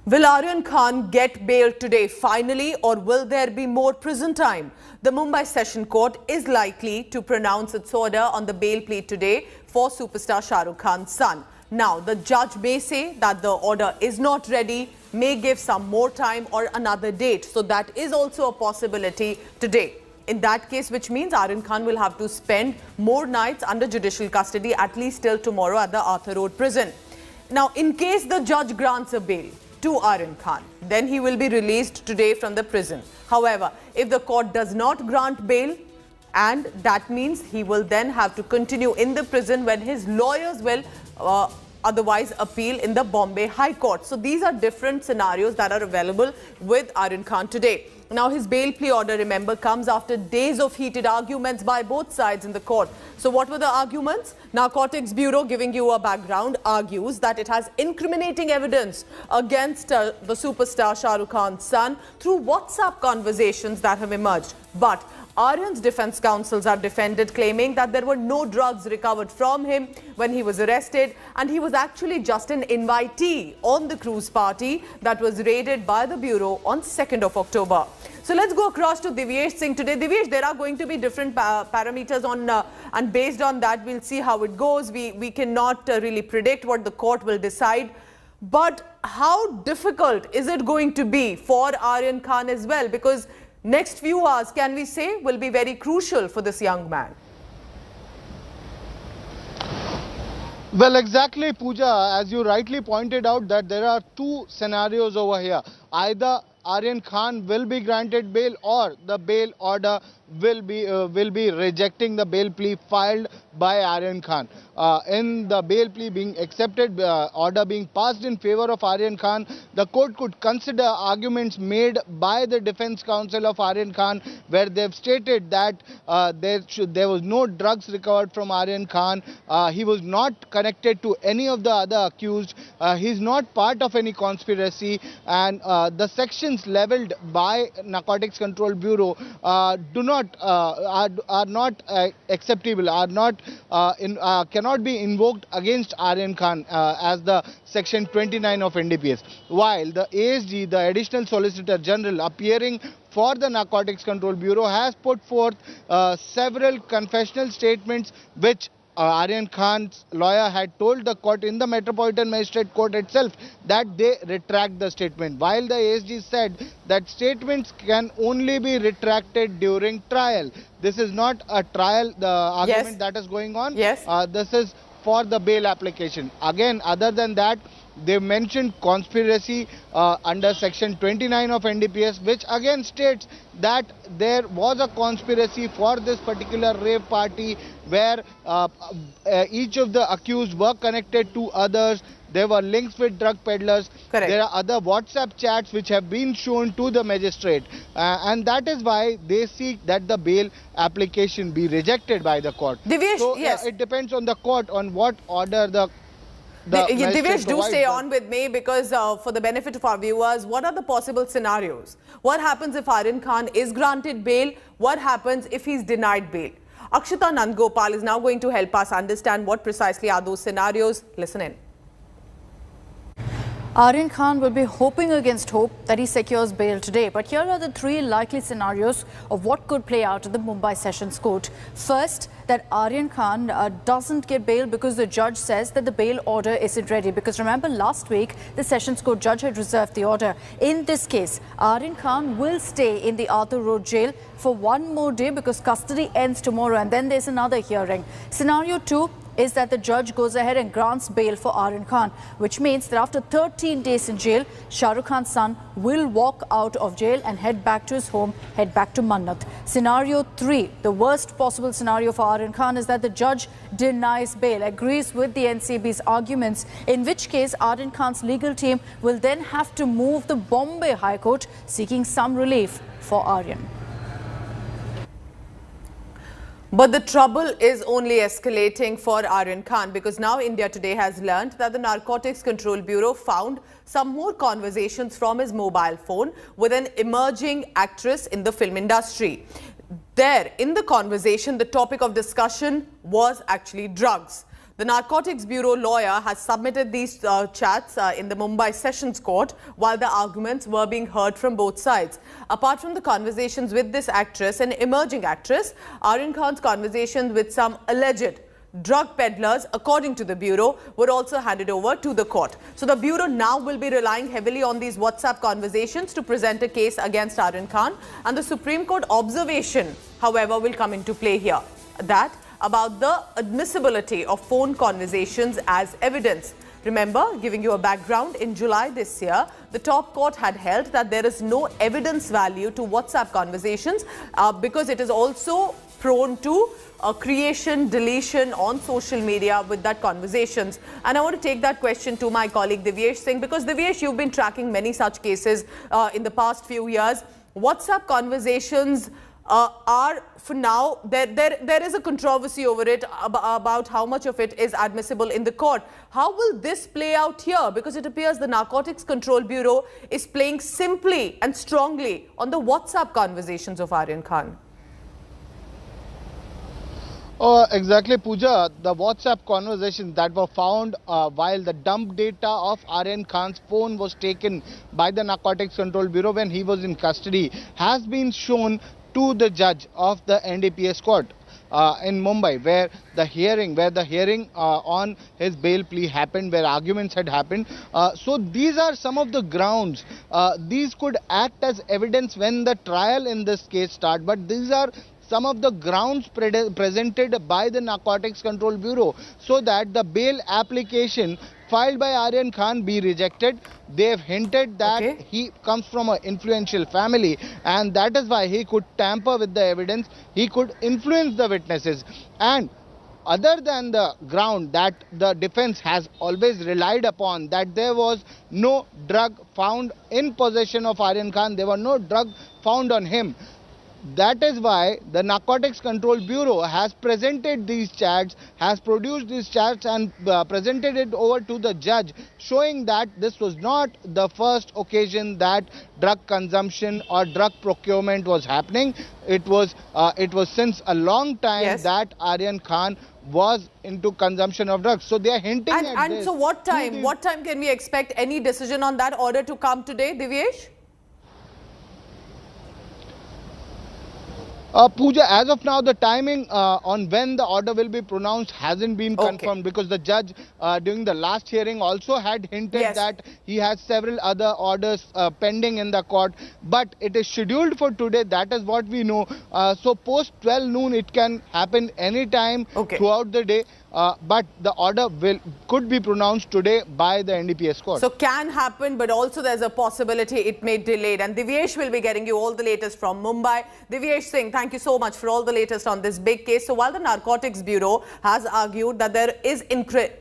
Will Aryan Khan get bail today finally, or will there be more prison time? The Mumbai Session Court is likely to pronounce its order on the bail plea today for superstar Shah Rukh Khan's son. Now, the judge may say that the order is not ready, may give some more time or another date. So that is also a possibility today. In that case, which means Aryan Khan will have to spend more nights under judicial custody, at least till tomorrow at the Arthur Road prison. Now, in case the judge grants a bail to Aryan Khan, then he will be released today from the prison. However, if the court does not grant bail, and that means he will then have to continue in the prison when his lawyers will otherwise appeal in the Bombay High Court. So these are different scenarios that are available with Aryan Khan today. Now, his bail plea order, remember, comes after days of heated arguments by both sides in the court. So what were the arguments? Narcotics Bureau, giving you a background, argues that it has incriminating evidence against the superstar Shah Rukh Khan's son through WhatsApp conversations that have emerged. But Aryan's defense counsels are defended, claiming that there were no drugs recovered from him when he was arrested, and he was actually just an invitee on the cruise party that was raided by the Bureau on 2nd of October. So let's go across to Divyesh Singh today. Divyesh, there are going to be different parameters on, and based on that, we'll see how it goes. We cannot really predict what the court will decide. But how difficult is it going to be for Aryan Khan as well? Because next few hours, can we say, will be very crucial for this young man? Well, exactly, Pooja, as you rightly pointed out, that there are two scenarios over here. Either Aryan Khan will be granted bail, or the bail order will be rejecting the bail plea filed by Aryan Khan. In the bail plea being accepted, order being passed in favor of Aryan Khan, the court could consider arguments made by the defense counsel of Aryan Khan, where they've stated that there was no drugs recovered from Aryan Khan. He was not connected to any of the other accused. He's not part of any conspiracy, and the sections leveled by Narcotics Control Bureau are not acceptable, cannot be invoked against Aryan Khan as the section 29 of NDPS. While the ASG, the Additional Solicitor General, appearing for the Narcotics Control Bureau, has put forth several confessional statements which Aryan Khan's lawyer had told the court in the Metropolitan Magistrate Court itself that they retract the statement. While the ASG said that statements can only be retracted during trial. This is not a trial, the argument that is going on. Yes. This is for the bail application. Again, other than that, they mentioned conspiracy under section 29 of NDPS, which again states that there was a conspiracy for this particular rave party where each of the accused were connected to others. There were links with drug peddlers. Correct. There are other WhatsApp chats which have been shown to the magistrate. And that is why they seek that the bail application be rejected by the court. Divyesh, so, yes. It depends on the court on what order the Divyesh, do stay on with me, because for the benefit of our viewers, what are the possible scenarios? What happens if Aryan Khan is granted bail? What happens if he's denied bail? Akshita Nandgopal is now going to help us understand what precisely are those scenarios. Listen in. Aryan Khan will be hoping against hope that he secures bail today. But here are the three likely scenarios of what could play out at the Mumbai Sessions Court. First, that Aryan Khan doesn't get bail because the judge says that the bail order isn't ready. Because remember, last week, the Sessions Court judge had reserved the order. In this case, Aryan Khan will stay in the Arthur Road jail for one more day because custody ends tomorrow, and then there's another hearing. Scenario 2 is that the judge goes ahead and grants bail for Aryan Khan, which means that after 13 days in jail, Shah Rukh Khan's son will walk out of jail and head back to his home, head back to Mannat. Scenario 3, the worst possible scenario for Aryan Khan, is that the judge denies bail, agrees with the NCB's arguments, in which case Aryan Khan's legal team will then have to move the Bombay High Court, seeking some relief for Aryan. But the trouble is only escalating for Aryan Khan, because now India Today has learned that the Narcotics Control Bureau found some more conversations from his mobile phone with an emerging actress in the film industry. There, in the conversation, the topic of discussion was actually drugs. The Narcotics Bureau lawyer has submitted these chats in the Mumbai Sessions Court while the arguments were being heard from both sides. Apart from the conversations with this actress, an emerging actress, Aryan Khan's conversations with some alleged drug peddlers, according to the Bureau, were also handed over to the court. So the Bureau now will be relying heavily on these WhatsApp conversations to present a case against Aryan Khan. And the Supreme Court observation, however, will come into play here. That about the admissibility of phone conversations as evidence. Remember, giving you a background, in July this year, the top court had held that there is no evidence value to WhatsApp conversations because it is also prone to creation, deletion on social media with that conversations. And I want to take that question to my colleague Divyesh Singh, because Divyesh, you've been tracking many such cases in the past few years. WhatsApp conversations are, for now, there is a controversy over it about how much of it is admissible in the court. How will this play out here? Because it appears the Narcotics Control Bureau is playing simply and strongly on the WhatsApp conversations of Aryan Khan. Exactly, Pooja. The WhatsApp conversations that were found while the dump data of Aryan Khan's phone was taken by the Narcotics Control Bureau when he was in custody has been shown to the judge of the NDPS court in Mumbai, where the hearing on his bail plea happened, where arguments had happened. So these are some of the grounds. These could act as evidence when the trial in this case starts, but these are some of the grounds presented by the Narcotics Control Bureau so that the bail application filed by Aryan Khan be rejected. They have hinted that he comes from an influential family and that is why he could tamper with the evidence, he could influence the witnesses. And other than the ground that the defense has always relied upon, that there was no drug found in possession of Aryan Khan, there were no drug found on him. That is why the Narcotics Control Bureau has presented these chats, has produced these chats and presented it over to the judge, showing that this was not the first occasion that drug consumption or drug procurement was happening. It was since a long time that Aryan Khan was into consumption of drugs. So they are hinting at this. And so what time can we expect any decision on that order to come today, Divyesh? Pooja, as of now, the timing on when the order will be pronounced hasn't been confirmed because the judge during the last hearing also had hinted that he has several other orders pending in the court. But it is scheduled for today. That is what we know. So post 12 noon, it can happen anytime throughout the day. But the order could be pronounced today by the NDPS court. So can happen, but also there's a possibility it may delayed. And Divyesh will be getting you all the latest from Mumbai. Divyesh Singh, thank you so much for all the latest on this big case. So while the Narcotics Bureau has argued that there is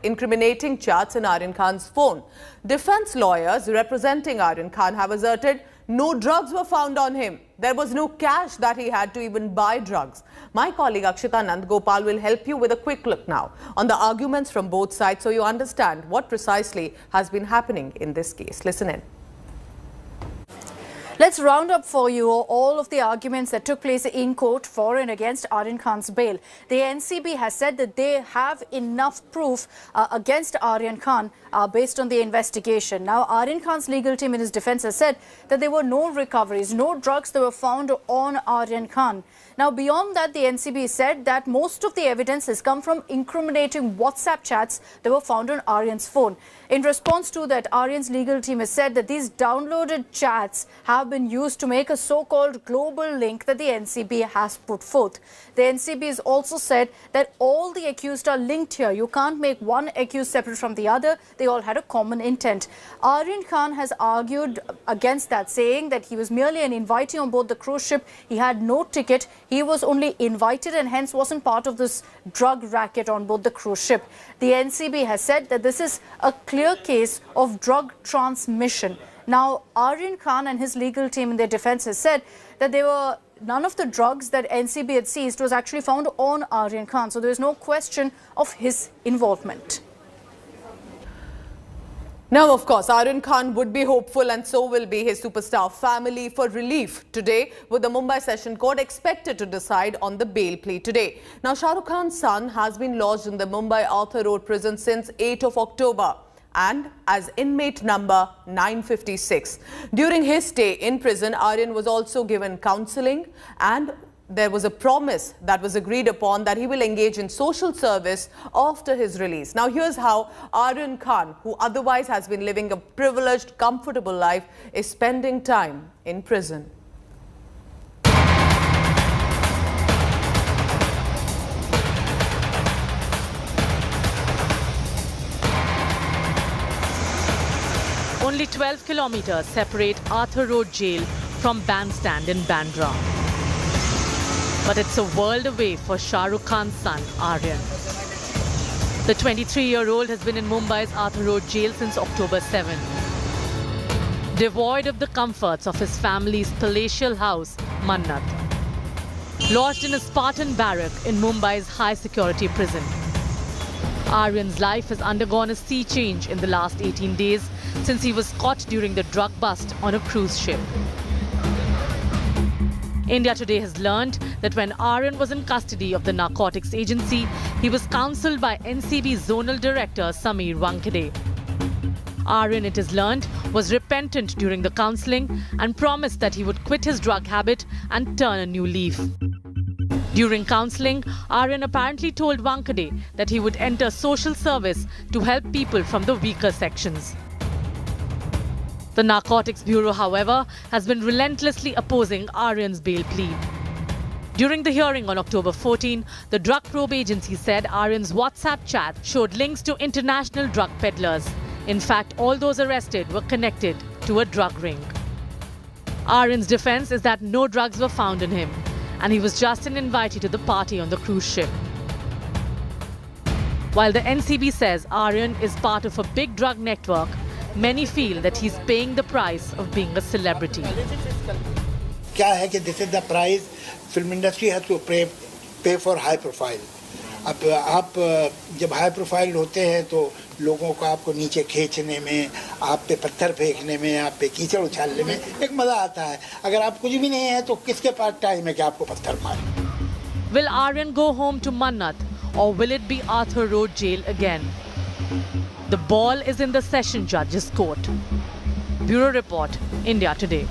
incriminating chats in Aryan Khan's phone, defense lawyers representing Aryan Khan have asserted no drugs were found on him. There was no cash that he had to even buy drugs. My colleague Akshita Nandgopal will help you with a quick look now on the arguments from both sides so you understand what precisely has been happening in this case. Listen in. Let's round up for you all of the arguments that took place in court for and against Aryan Khan's bail. The NCB has said that they have enough proof against Aryan Khan based on the investigation. Now, Aryan Khan's legal team in his defense has said that there were no recoveries, no drugs that were found on Aryan Khan. Now, beyond that, the NCB said that most of the evidence has come from incriminating WhatsApp chats that were found on Aryan's phone. In response to that, Aryan's legal team has said that these downloaded chats have been used to make a so-called global link that the NCB has put forth. The NCB has also said that all the accused are linked here. You can't make one accused separate from the other. They all had a common intent. Aryan Khan has argued against that, saying that he was merely an invitee on board the cruise ship. He had no ticket. He was only invited and hence wasn't part of this drug racket on board the cruise ship. The NCB has said that this is a clear case of drug transmission. Now, Aryan Khan and his legal team in their defense has said that there were none of the drugs that NCB had seized was actually found on Aryan Khan. So there is no question of his involvement. Now, of course, Aryan Khan would be hopeful, and so will be his superstar family, for relief today, with the Mumbai Session Court expected to decide on the bail plea today. Now, Shah Rukh Khan's son has been lodged in the Mumbai Arthur Road prison since 8th of October and as inmate number 956. During his stay in prison, Aryan was also given counselling, and there was a promise that was agreed upon that he will engage in social service after his release. Now, here's how Aryan Khan, who otherwise has been living a privileged, comfortable life, is spending time in prison. Only 12 kilometers separate Arthur Road Jail from Bandstand in Bandra. But it's a world away for Shah Rukh Khan's son, Aryan. The 23-year-old has been in Mumbai's Arthur Road jail since October 7. Devoid of the comforts of his family's palatial house, Mannat. Lodged in a Spartan barrack in Mumbai's high-security prison. Aryan's life has undergone a sea change in the last 18 days since he was caught during the drug bust on a cruise ship. India Today has learned that when Aryan was in custody of the narcotics agency, he was counselled by NCB Zonal Director Sameer Wankade. Aryan, it is learned, was repentant during the counselling and promised that he would quit his drug habit and turn a new leaf. During counselling, Aryan apparently told Wankade that he would enter social service to help people from the weaker sections. The Narcotics Bureau, however, has been relentlessly opposing Aryan's bail plea. During the hearing on October 14, the Drug Probe Agency said Aryan's WhatsApp chat showed links to international drug peddlers. In fact, all those arrested were connected to a drug ring. Aryan's defense is that no drugs were found in him, and he was just an invitee to the party on the cruise ship. While the NCB says Aryan is part of a big drug network, many feel that he's paying the price of being a celebrity. क्या है कि this is the price film industry has to pay for high profile. अब आप जब high profile होते हैं तो लोगों को आपको नीचे खींचने में, आप पे पत्थर फेंकने में, आप पे कीचड़ उछालने में एक मजा आता है. अगर आप कुछ भी नहीं है तो किसके पास टाइम है कि आपको पत्थर मारे? Will Aryan go home to Mannat, or will it be Arthur Road Jail again? The ball is in the session judge's court. Bureau Report, India Today.